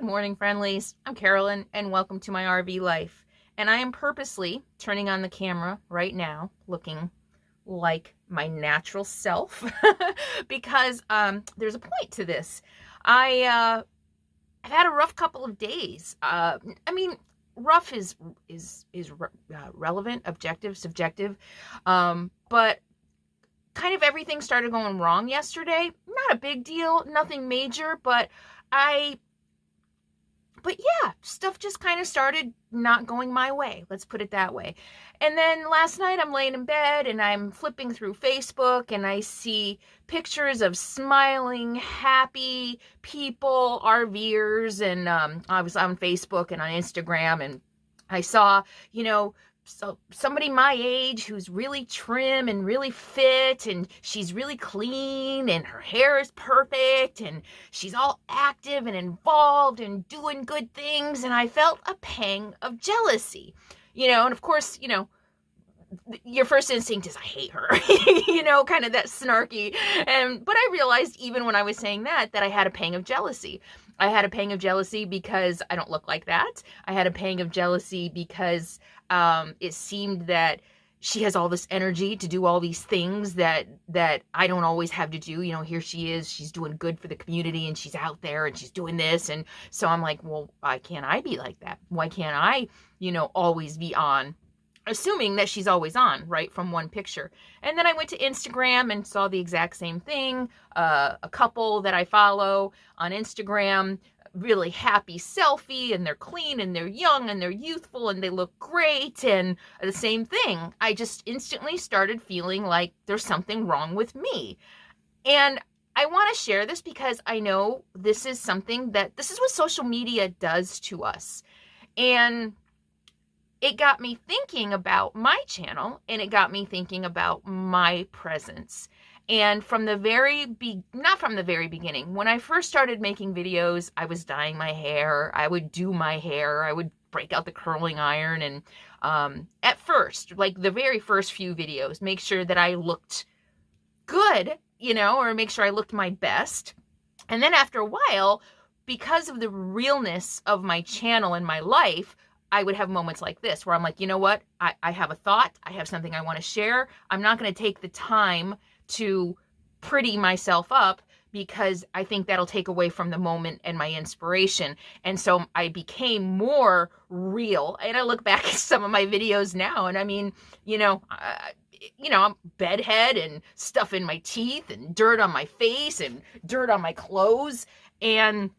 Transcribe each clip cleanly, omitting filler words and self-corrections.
Good morning, friendlies. I'm Carolyn, and welcome to my RV life. And I am purposely turning on the camera right now, looking like my natural self, because there's a point to this. I've had a rough couple of days. Rough is relevant, objective, subjective, but kind of everything started going wrong yesterday. Not a big deal, nothing major, but yeah, stuff just kind of started not going my way. Let's put it that way. And then last night I'm laying in bed and I'm flipping through Facebook and I see pictures of smiling, happy people, RVers. And I was on Facebook and on Instagram and I saw, so somebody my age who's really trim and really fit and she's really clean and her hair is perfect and she's all active and involved and doing good things. And I felt a pang of jealousy, and of course, your first instinct is I hate her, kind of that snarky. But I realized even when I was saying that I had a pang of jealousy. I had a pang of jealousy because I don't look like that. I had a pang of jealousy because it seemed that she has all this energy to do all these things that I don't always have to do. Here she is, she's doing good for the community and she's out there and she's doing this. And so I'm like, well, why can't I be like that? Why can't I, always be on? Assuming that she's always on, right, from one picture. And then I went to Instagram and saw the exact same thing. A couple that I follow on Instagram, really happy selfie, and they're clean and they're young and they're youthful and they look great. And the same thing, I just instantly started feeling like there's something wrong with me. And I want to share this because I know this is what social media does to us. And it got me thinking about my channel and it got me thinking about my presence. And not from the very beginning, when I first started making videos, I was dyeing my hair. I would do my hair. I would break out the curling iron. And at first, like the very first few videos, make sure that I looked good, or make sure I looked my best. And then after a while, because of the realness of my channel and my life, I would have moments like this where I'm like, you know what? I have a thought. I have something I want to share. I'm not going to take the time to pretty myself up because I think that'll take away from the moment and my inspiration. And so I became more real. And I look back at some of my videos now and I mean, I'm bedhead and stuff in my teeth and dirt on my face and dirt on my clothes. And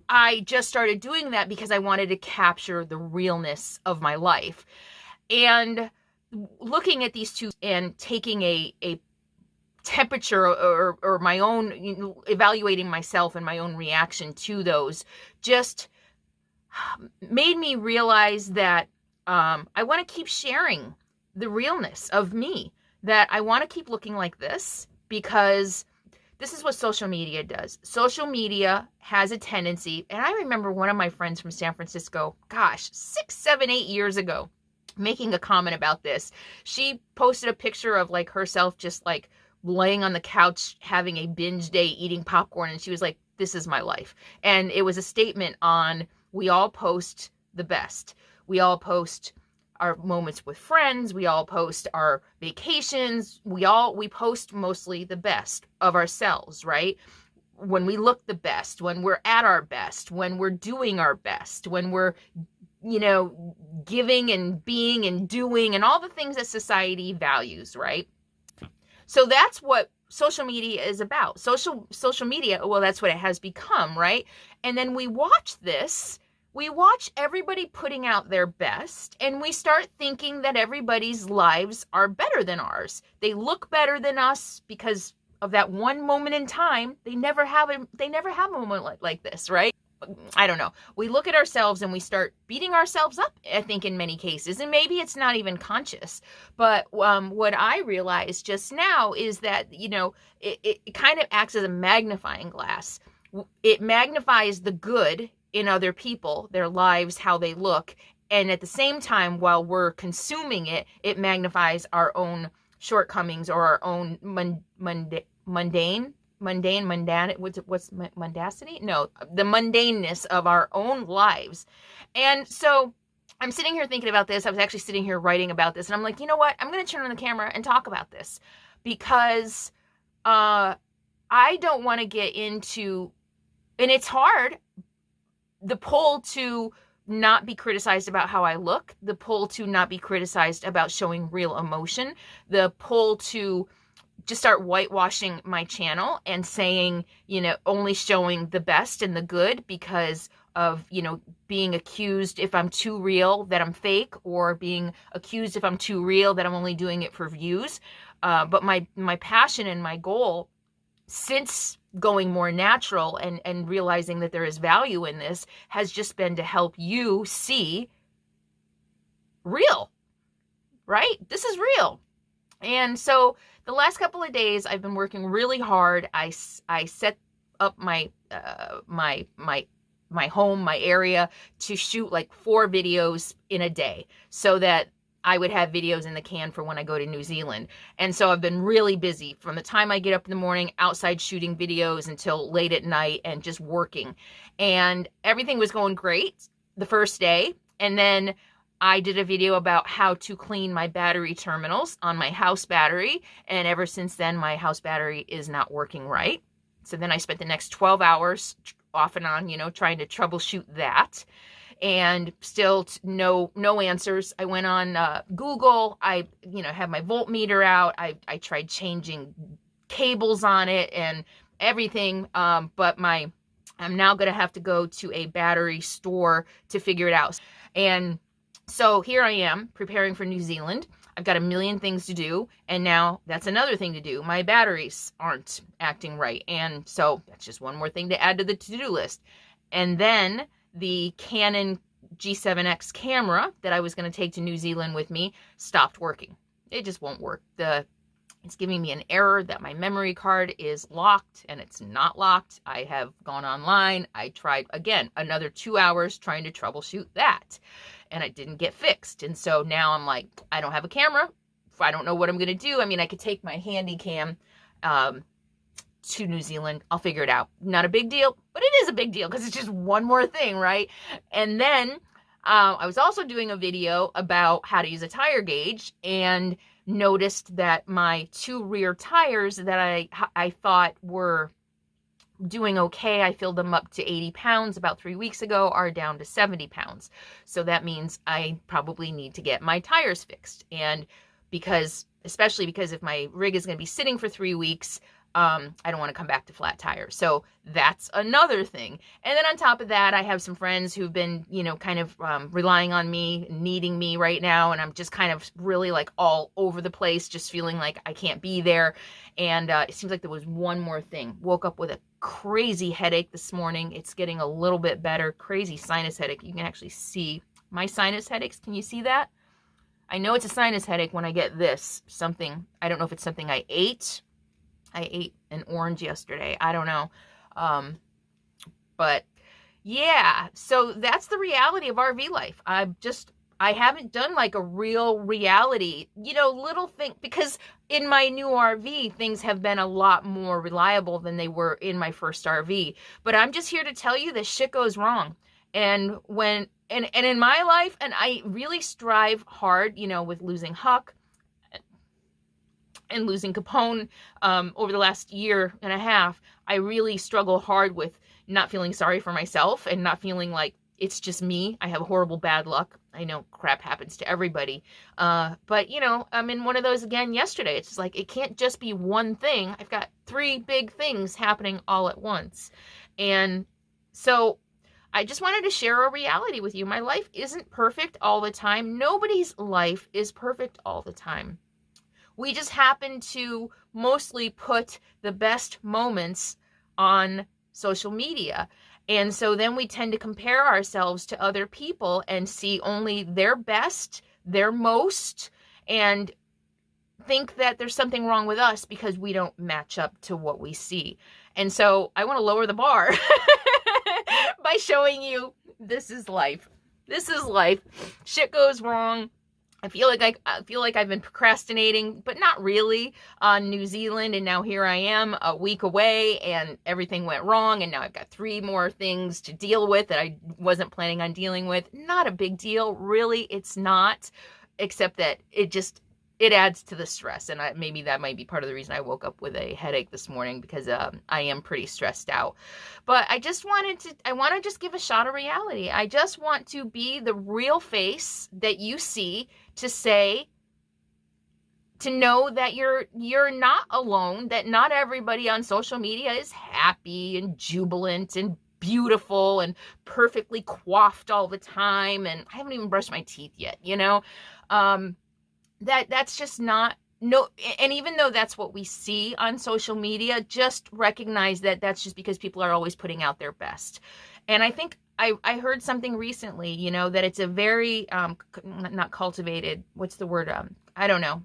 I just started doing that because I wanted to capture the realness of my life. And looking at these two and taking a temperature or my own, evaluating myself and my own reaction to those just made me realize that I want to keep sharing the realness of me, that I want to keep looking like this because this is what social media does. Social media has a tendency, and I remember one of my friends from San Francisco, 6, 7, 8 years ago, making a comment about this. She posted a picture of like herself just like laying on the couch, having a binge day, eating popcorn, and she was like, this is my life. And it was a statement on, we all post the best. We all post our moments with friends, we all post our vacations, we post mostly the best of ourselves, right? When we look the best, when we're at our best, when we're doing our best, when we're, giving and being and doing and all the things that society values, right? So that's what social media is about. Social media, well, that's what it has become, right? And then we watch everybody putting out their best, and we start thinking that everybody's lives are better than ours. They look better than us because of that one moment in time. They never have a moment like this, right? I don't know. We look at ourselves and we start beating ourselves up, I think, in many cases, and maybe it's not even conscious. But what I realized just now is that, it kind of acts as a magnifying glass. It magnifies the good in other people, their lives, how they look. And at the same time, while we're consuming it, it magnifies our own shortcomings or our own mundane what's mundacity? No, the mundaneness of our own lives. And so I'm sitting here thinking about this. I was actually sitting here writing about this, and I'm like, you know what? I'm going to turn on the camera and talk about this because I don't want to get into, and it's hard, the pull to not be criticized about how I look, the pull to not be criticized about showing real emotion, the pull to just start whitewashing my channel and saying, only showing the best and the good because of, being accused if I'm too real that I'm fake, or being accused if I'm too real that I'm only doing it for views. But my passion and my goal since going more natural and realizing that there is value in this has just been to help you see real, right? This is real. And so the last couple of days I've been working really hard. I set up my home, my area, to shoot like 4 videos in a day so that I would have videos in the can for when I go to New Zealand. And so I've been really busy from the time I get up in the morning outside shooting videos until late at night and just working. And everything was going great the first day. And then I did a video about how to clean my battery terminals on my house battery. And ever since then, my house battery is not working right. So then I spent the next 12 hours off and on, trying to troubleshoot that. And still no answers. I went on Google. I had my voltmeter out. I tried changing cables on it and everything. But I'm now going to have to go to a battery store to figure it out. And so here I am preparing for New Zealand. I've got a million things to do. And now that's another thing to do. My batteries aren't acting right. And so that's just one more thing to add to the to-do list. And then the Canon G7X camera that I was going to take to New Zealand with me stopped working. It just won't work. It's giving me an error that my memory card is locked, and it's not locked. I have gone online. I tried, again, another 2 hours trying to troubleshoot that, and it didn't get fixed. And so now I'm like, I don't have a camera. I don't know what I'm going to do. I mean, I could take my handy cam to New Zealand. I'll figure it out. Not a big deal, but it is a big deal because it's just one more thing, right? And then I was also doing a video about how to use a tire gauge and noticed that my 2 rear tires that I thought were doing okay, I filled them up to 80 pounds about 3 weeks ago, are down to 70 pounds. So that means I probably need to get my tires fixed. And especially because if my rig is going to be sitting for 3 weeks, I don't want to come back to flat tires. So that's another thing. And then on top of that, I have some friends who've been, kind of relying on me, needing me right now. And I'm just kind of really like all over the place, just feeling like I can't be there. And it seems like there was one more thing. Woke up with a crazy headache this morning. It's getting a little bit better. Crazy sinus headache. You can actually see my sinus headaches. Can you see that? I know it's a sinus headache when I get this. I don't know if it's something I ate. I ate an orange yesterday. I don't know. But yeah, so that's the reality of RV life. I haven't done like a real reality, little thing, because in my new RV, things have been a lot more reliable than they were in my first RV. But I'm just here to tell you that shit goes wrong. And and in my life, and I really strive hard, with losing Huck and losing Capone over the last year and a half, I really struggle hard with not feeling sorry for myself and not feeling like it's just me. I have horrible bad luck. I know crap happens to everybody. But, I'm in one of those again yesterday. It's just like, it can't just be one thing. I've got 3 big things happening all at once. And so I just wanted to share a reality with you. My life isn't perfect all the time. Nobody's life is perfect all the time. We just happen to mostly put the best moments on social media. And so then we tend to compare ourselves to other people and see only their best, their most, and think that there's something wrong with us because we don't match up to what we see. And so I want to lower the bar by showing you this is life. This is life. Shit goes wrong. I feel like I've been procrastinating, but not really, on New Zealand. And now here I am a week away and everything went wrong. And now I've got 3 more things to deal with that I wasn't planning on dealing with. Not a big deal. Really, it's not, except that it adds to the stress. And maybe that might be part of the reason I woke up with a headache this morning, because I am pretty stressed out. But I want to just give a shot of reality. I just want to be the real face that you see, to say, to know that you're not alone, that not everybody on social media is happy and jubilant and beautiful and perfectly coiffed all the time. And I haven't even brushed my teeth yet, that's just not, no. And even though that's what we see on social media, just recognize that that's just because people are always putting out their best. And I think I heard something recently, that it's a very, not cultivated, what's the word? I don't know.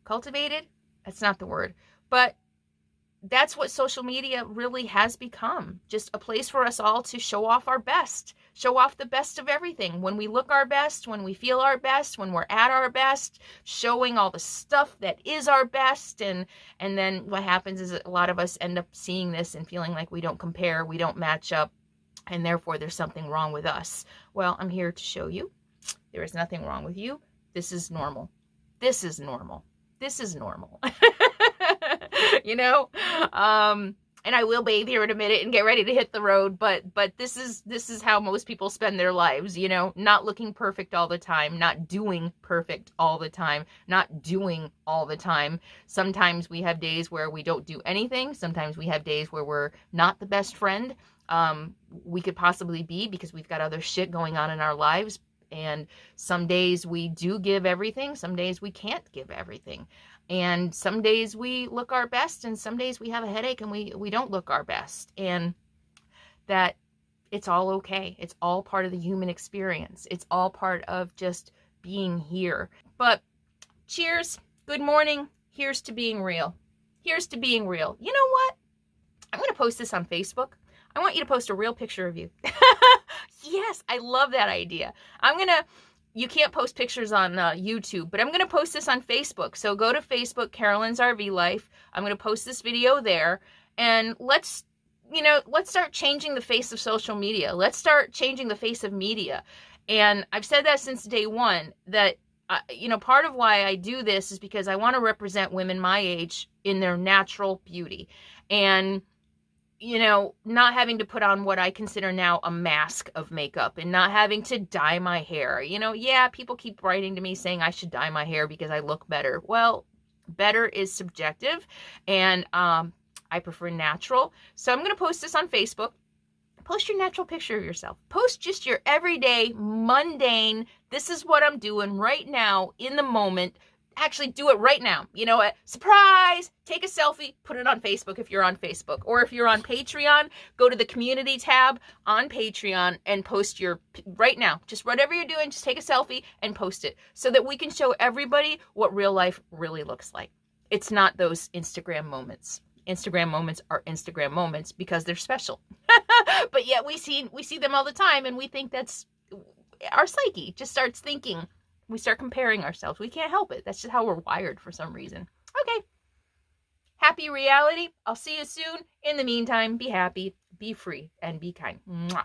Cultivated? That's not the word. But that's what social media really has become. Just a place for us all to show off our best, show off the best of everything. When we look our best, when we feel our best, when we're at our best, showing all the stuff that is our best. And then what happens is a lot of us end up seeing this and feeling like we don't compare, we don't match up, and therefore there's something wrong with us. Well, I'm here to show you there is nothing wrong with you. This is normal. This is normal. This is normal. And I will bathe here in a minute and get ready to hit the road, but this is how most people spend their lives, not looking perfect all the time, not doing perfect all the time, not doing all the time. Sometimes we have days where we don't do anything. Sometimes we have days where we're not the best friend we could possibly be, because we've got other shit going on in our lives. And some days we do give everything. Some days we can't give everything. And some days we look our best, and some days we have a headache and we don't look our best. And that it's all okay. It's all part of the human experience. It's all part of just being here. But cheers. Good morning. Here's to being real. Here's to being real. You know what? I'm going to post this on Facebook. I want you to post a real picture of you. Yes, I love that idea. You can't post pictures on YouTube, but I'm going to post this on Facebook. So go to Facebook, Carolyn's RV Life. I'm going to post this video there, and let's start changing the face of social media. Let's start changing the face of media. And I've said that since day one, that, part of why I do this is because I want to represent women my age in their natural beauty. And not having to put on what I consider now a mask of makeup, and not having to dye my hair. Yeah, people keep writing to me saying I should dye my hair because I look better. Well, better is subjective, and I prefer natural. So I'm going to post this on Facebook. Post your natural picture of yourself. Post just your everyday, mundane, this is what I'm doing right now in the moment. Actually, do it right now. Surprise, take a selfie, put it on Facebook if you're on Facebook. Or if you're on Patreon, go to the community tab on Patreon and post right now. Just whatever you're doing, just take a selfie and post it, so that we can show everybody what real life really looks like. It's not those Instagram moments. Instagram moments are Instagram moments because they're special. But yet we see them all the time, and we think that's, our psyche just starts thinking. We start comparing ourselves. We can't help it. That's just how we're wired for some reason. Okay. Happy reality. I'll see you soon. In the meantime, be happy, be free, and be kind. Mwah.